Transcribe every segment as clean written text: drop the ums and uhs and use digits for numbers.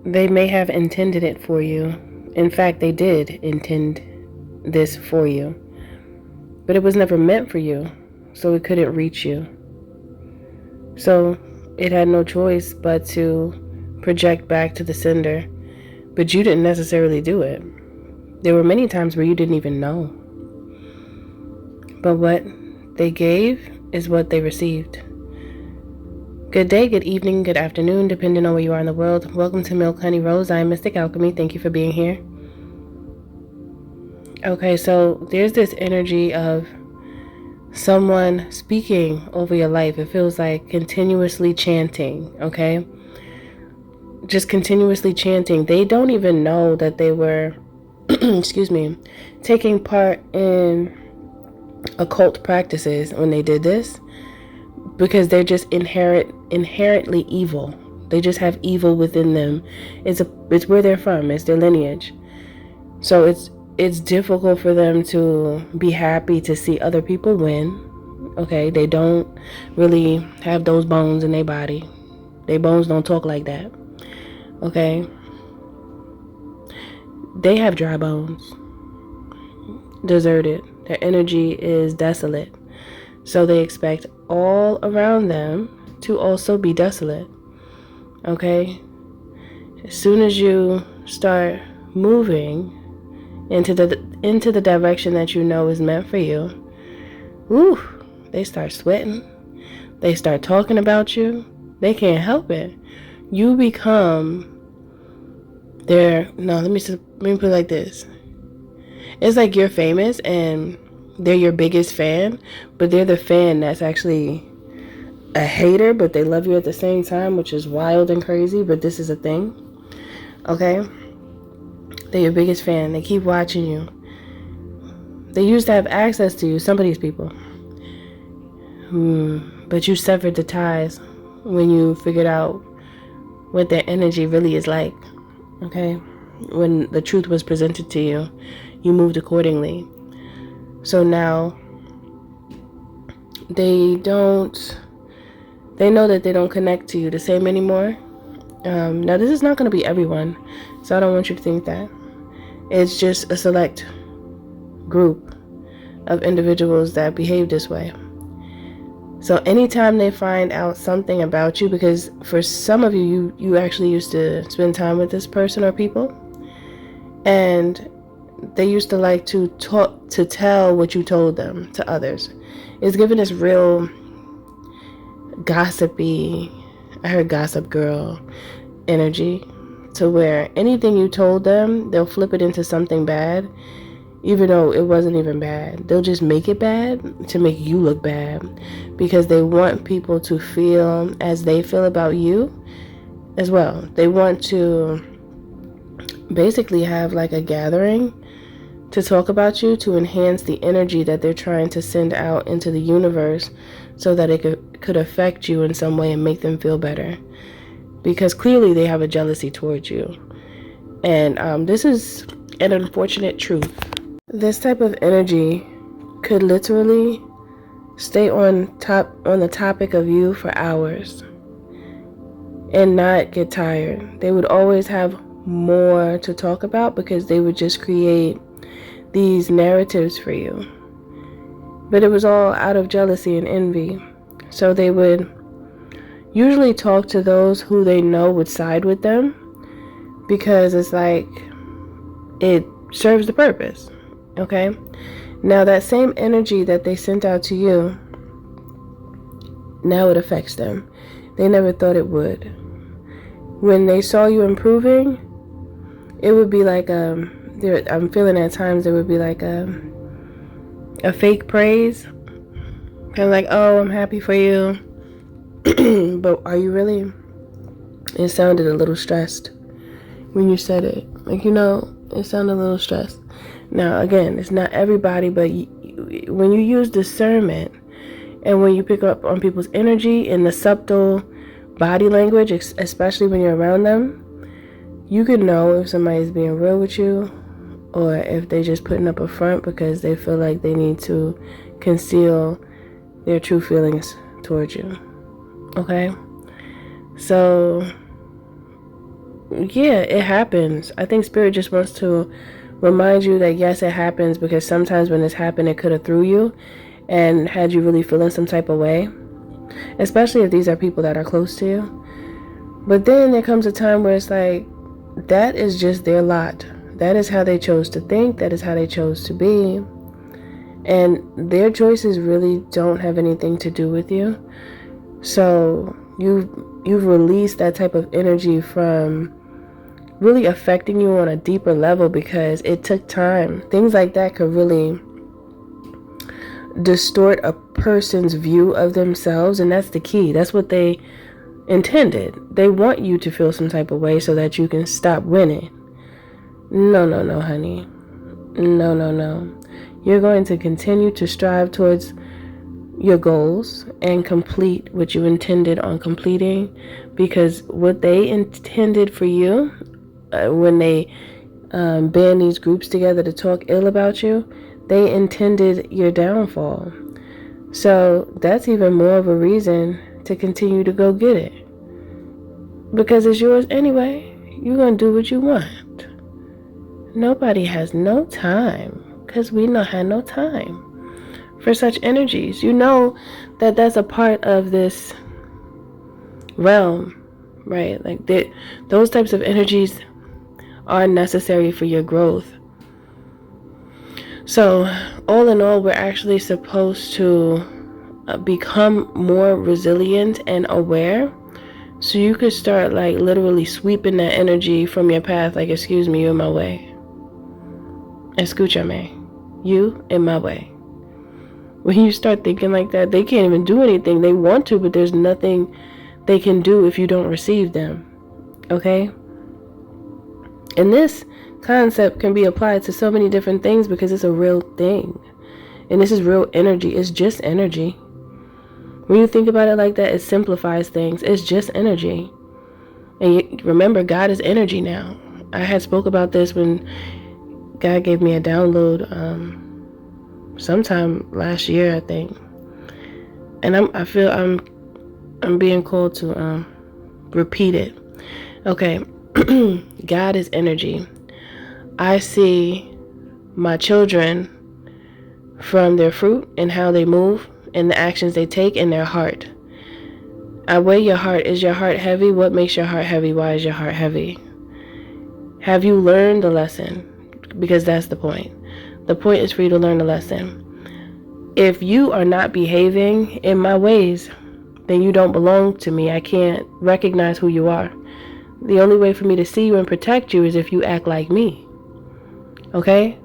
They may have intended it for you. In fact, they did intend this for you. But it was never meant for you, so it couldn't reach you. So it had no choice but to project back to the sender. But you didn't necessarily do it. There were many times where you didn't even know. But what they gave is what they received. Good day, good evening, good afternoon, depending on where you are in the world. Welcome to Milk Honey Rose. I am Mystic Alchemy. Thank you for being here. Okay, so there's this energy of someone speaking over your life. It feels like continuously chanting, okay? Just continuously chanting. They don't even know that they were, excuse me, taking part in occult practices when they did this, because they're just inherently evil. They just have evil within them. It's where they're from. It's their lineage. So it's difficult for them to be happy to see other people win. Okay, they don't really have those bones in their body. Their bones don't talk like that. Okay, they have dry bones. Deserted. Their energy is desolate. So they expect all around them to also be desolate. Okay? As soon as you start moving into the direction that you know is meant for you, whew, they start sweating. They start talking about you. They can't help it. You become let me put it like this. It's like you're famous and they're your biggest fan, but they're the fan that's actually a hater, but they love you at the same time, which is wild and crazy, but this is a thing. Okay? They're your biggest fan. They keep watching you. They used to have access to you, some of these people. But you severed the ties when you figured out what their energy really is like. Okay? When the truth was presented to you, you moved accordingly. So now they know that they don't connect to you the same anymore. Now this is not going to be everyone, so I don't want you to think that. It's just a select group of individuals that behave this way. So anytime they find out something about you, because for some of you actually used to spend time with this person or people, and they used to like to tell what you told them to others. It's given this real gossipy, I heard gossip girl energy, to where anything you told them, they'll flip it into something bad, even though it wasn't even bad. They'll just make it bad to make you look bad, because they want people to feel as they feel about you as well. They want to basically have like a gathering to talk about you, to enhance the energy that they're trying to send out into the universe, so that it could affect you in some way and make them feel better. Because clearly they have a jealousy towards you. And this is an unfortunate truth. This type of energy could literally stay on the topic of you for hours and not get tired. They would always have more to talk about, because they would just create these narratives for you. But it was all out of jealousy and envy. So they would usually talk to those who they know would side with them, because it's like it serves the purpose. Okay? Now that same energy that they sent out to you, now it affects them. They never thought it would. When they saw you improving, it would be like I'm feeling at times there would be like a fake praise. Kind of like, oh, I'm happy for you. But are you really? It sounded a little stressed when you said it. Like, it sounded a little stressed. Now, again, it's not everybody, but when you use discernment and when you pick up on people's energy and the subtle body language, especially when you're around them, you can know if somebody's being real with you or if they're just putting up a front because they feel like they need to conceal their true feelings towards you. Okay? So Yeah, it happens. I think spirit just wants to remind you that yes, it happens, because sometimes when this happened, it could have threw you and had you really feeling some type of way, especially if these are people that are close to you. But then there comes a time where it's like, that is just their lot. That is how they chose to think. That is how they chose to be. And their choices really don't have anything to do with you. So you've released that type of energy from really affecting you on a deeper level, because it took time. Things like that could really distort a person's view of themselves, and that's the key. That's what they intended. They want you to feel some type of way so that you can stop winning. No, no, no, honey. No, no, no. You're going to continue to strive towards your goals and complete what you intended on completing, because what they intended for you, when they band these groups together to talk ill about you, they intended your downfall. So that's even more of a reason to continue to go get it, because it's yours anyway. You're going to do what you want. Nobody has no time, because we don't have no time for such energies. You know that that's a part of this realm, right? Like those types of energies are necessary for your growth. So all in all, we're actually supposed to become more resilient and aware, so you could start like literally sweeping that energy from your path. Like, excuse me, you're in my way. Escúchame, you in my way. When you start thinking like that, they can't even do anything. They want to, but there's nothing they can do if you don't receive them. Okay? And this concept can be applied to so many different things, because it's a real thing. And this is real energy. It's just energy. When you think about it like that, it simplifies things. It's just energy. And remember, God is energy now. I had spoke about this when God gave me a download sometime last year, I think. And I feel I'm being called to repeat it. Okay. God is energy. I see my children from their fruit and how they move and the actions they take in their heart. I weigh your heart. Is your heart heavy? What makes your heart heavy? Why is your heart heavy? Have you learned the lesson? Because that's the point. The point is for you to learn the lesson. If you are not behaving in my ways, then you don't belong to me. I can't recognize who you are. The only way for me to see you and protect you is if you act like me. Okay?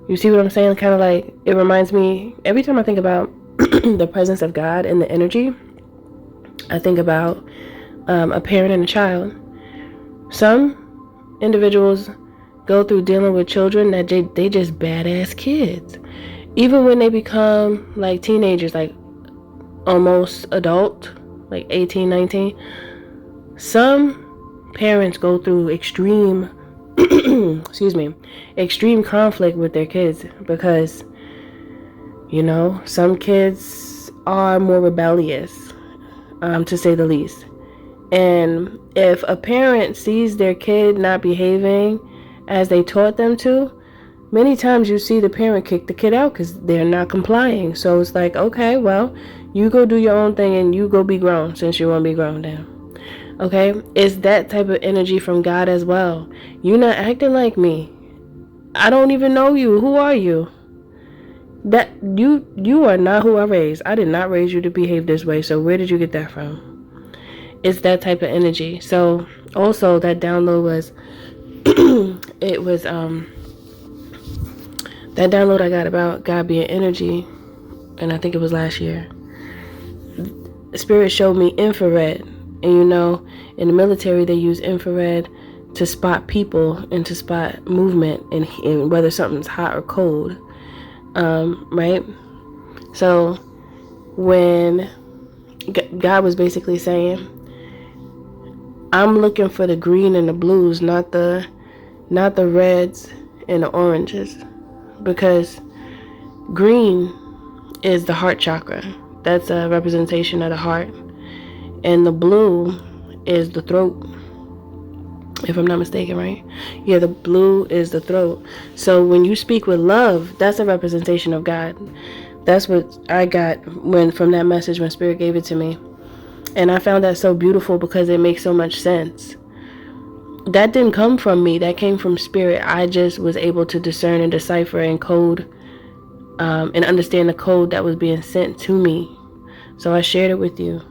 You see what I'm saying? Kind of like, it reminds me, every time I think about the presence of God and the energy, I think about a parent and a child. Some individuals go through dealing with children that they just badass kids. Even when they become like teenagers, like almost adult, like 18, 19, some parents go through extreme extreme conflict with their kids, because some kids are more rebellious, to say the least. And if a parent sees their kid not behaving as they taught them to, many times you see the parent kick the kid out because they're not complying. So it's like, okay, well, you go do your own thing and you go be grown, since you want to be grown now. Okay? It's that type of energy from God as well. You're not acting like me. I don't even know you. Who are you? That you are not who I raised. I did not raise you to behave this way. So where did you get that from? It's that type of energy. So also that download was it was that download I got about God being energy, and I think it was last year. Spirit showed me infrared, and in the military they use infrared to spot people and to spot movement and whether something's hot or cold, right? So when God was basically saying, I'm looking for the green and the blues, not the reds and the oranges, because green is the heart chakra. That's a representation of the heart. And the blue is the throat. if I'm not mistaken, right? Yeah, the blue is the throat. So when you speak with love, that's a representation of God. That's what I got when from that message when Spirit gave it to me. And I found that so beautiful because it makes so much sense. That didn't come from me. That came from Spirit. I just was able to discern and decipher and code and understand the code that was being sent to me. So I shared it with you.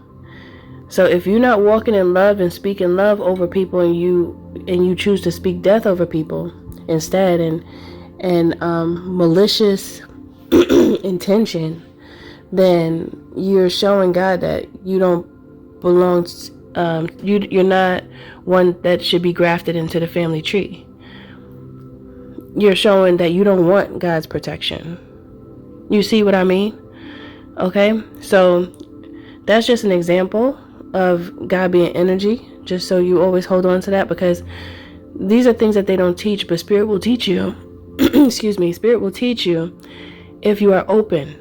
So if you're not walking in love and speaking love over people, and you choose to speak death over people instead, and malicious intention, then you're showing God that you don't belong. You're not one that should be grafted into the family tree. You're showing that you don't want God's protection. You see what I mean? Okay, so that's just an example of God being energy, just so you always hold on to that, because these are things that they don't teach, but Spirit will teach you. Excuse me, Spirit will teach you if you are open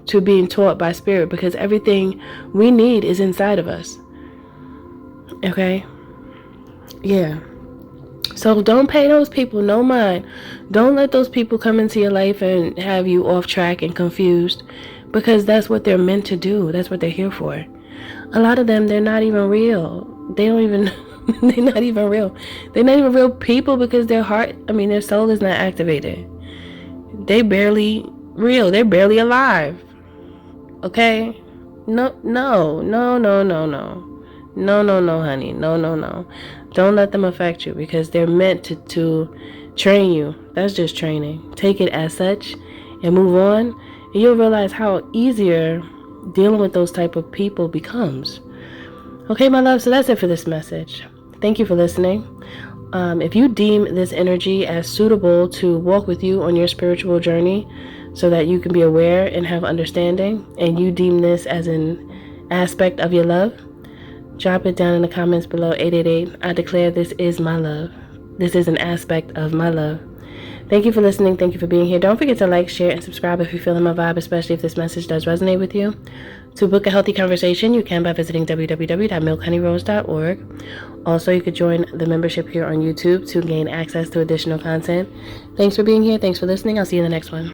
to being taught by Spirit, because everything we need is inside of us. Okay? Yeah. So don't pay those people no mind. Don't let those people come into your life and have you off track and confused, because that's what they're meant to do. That's what they're here for. A lot of them, they're not even real. They don't even, they're not even real. They're not even real people, because their soul is not activated. They barely real. They're barely alive. Okay? No, honey. No. Don't let them affect you, because they're meant to train you. That's just training. Take it as such and move on. And you'll realize how easier dealing with those type of people becomes. Okay, my love, so that's it for this message. Thank you for listening. If you deem this energy as suitable to walk with you on your spiritual journey so that you can be aware and have understanding, and you deem this as an aspect of your love, drop it down in the comments below. 888, I declare this is my love. This is an aspect of my love. Thank you for listening. Thank you for being here. Don't forget to like, share, and subscribe if you're feeling my vibe, especially if this message does resonate with you. To book a healthy conversation, you can by visiting www.milkhoneyRose.org. Also, you could join the membership here on YouTube to gain access to additional content. Thanks for being here. Thanks for listening. I'll see you in the next one.